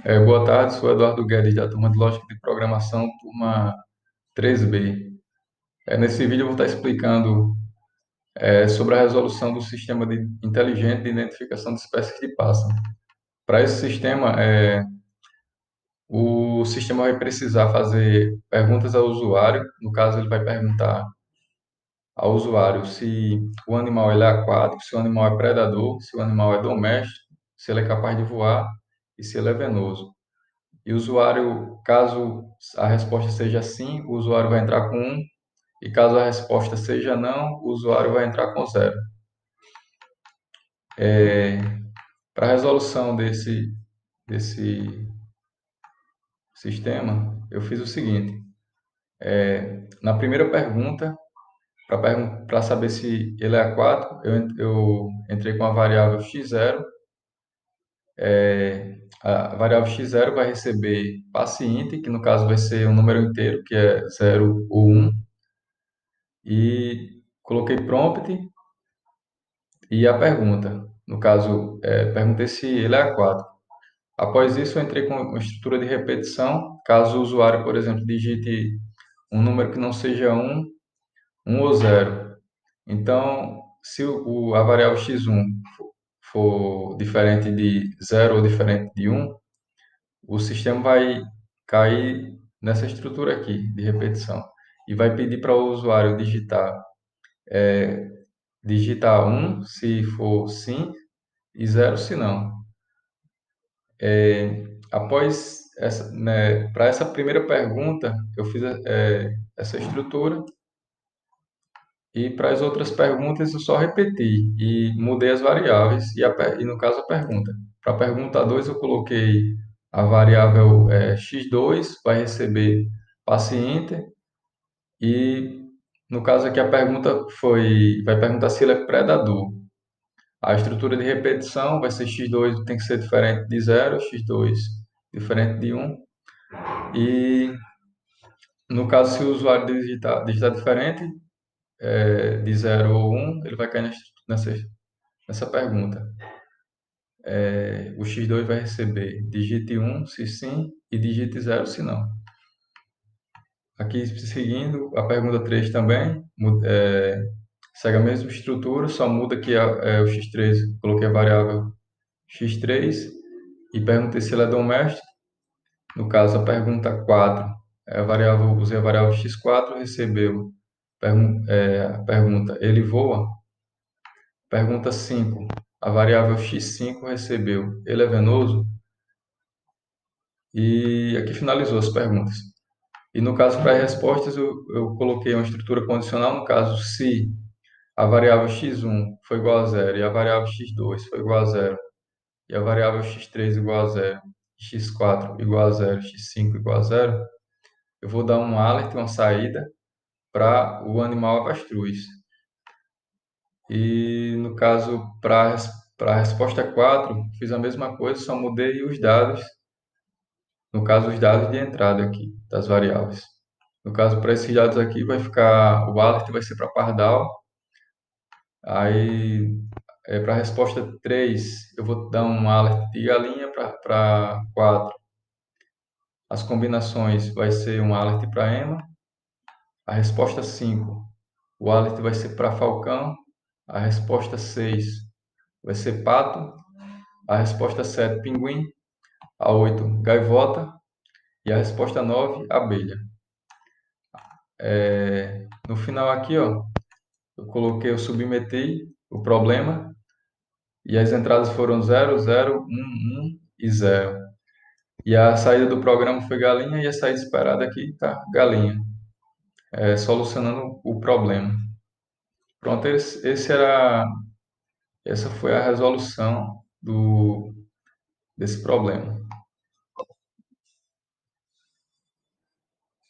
Boa tarde, sou Eduardo Guedes, da turma de Lógica de Programação, turma 3B. Nesse vídeo eu vou estar explicando sobre a resolução do sistema inteligente de identificação de espécies de pássaro. Para esse sistema, o sistema vai precisar fazer perguntas ao usuário. No caso, ele vai perguntar ao usuário se o animal ele é aquático, se o animal é predador, se o animal é doméstico, se ele é capaz de voar e se ele é venoso. E o usuário, caso a resposta seja sim, o usuário vai entrar com 1, e caso a resposta seja não, o usuário vai entrar com 0. Para a resolução desse sistema, eu fiz o seguinte: na primeira pergunta, para saber se ele é aquático, eu entrei com a variável x0. A variável x0 vai receber paciente, que no caso vai ser um número inteiro, que é 0 ou 1, e coloquei prompt e a pergunta. No caso, perguntei se ele é aquático. Após isso, eu entrei com uma estrutura de repetição. Caso o usuário, por exemplo, digite um número que não seja 1 ou 0. Então, se a variável x1 for diferente de 0 ou diferente de 1, o sistema vai cair nessa estrutura aqui de repetição e vai pedir para o usuário digitar 1 se for sim e 0 se não. Após essa, né, para essa primeira pergunta, eu fiz essa estrutura, e para as outras perguntas eu só repeti e mudei as variáveis e no caso a pergunta. Para a pergunta 2 eu coloquei a variável x2 vai receber paciente, e no caso aqui a pergunta vai perguntar se ele é predador. A estrutura de repetição vai ser x2 tem que ser diferente de 0, x2 diferente de 1. E no caso, se o usuário digitar diferente, de 0 ou 1, ele vai cair nessa pergunta. O x2 vai receber digite 1 se sim e digite 0 se não. Aqui, seguindo, a pergunta 3 também segue a mesma estrutura, só muda que o x3, coloquei a variável x3 e perguntei se ele é doméstico. No caso, a pergunta 4, usei a variável x4, recebeu a pergunta, ele voa? Pergunta 5, a variável x5 recebeu, ele é venoso? E aqui finalizou as perguntas. E no caso, para as respostas, eu coloquei uma estrutura condicional. No caso, se a variável x1 foi igual a 0, e a variável x2 foi igual a 0, e a variável x3 igual a 0, x4 igual a 0, x5 igual a 0, eu vou dar um alert, uma saída, para o animal avestruz. E no caso, para a resposta 4, fiz a mesma coisa, só mudei os dados, no caso, os dados de entrada aqui, das variáveis. No caso, para esses dados aqui, o alert vai ser para pardal. Aí, para a resposta 3, eu vou dar um alert de galinha. Para 4, as combinações vai ser um alert para ema. A resposta 5, o alert vai ser para falcão. A resposta 6 vai ser pato. A resposta 7, pinguim. A 8, gaivota. E a resposta 9, abelha. No final aqui, ó, eu submeti o problema e as entradas foram 0, 0, 1, 1 e 0. E a saída do programa foi galinha, e a saída esperada aqui tá galinha, solucionando o problema. Pronto, essa foi a resolução desse problema.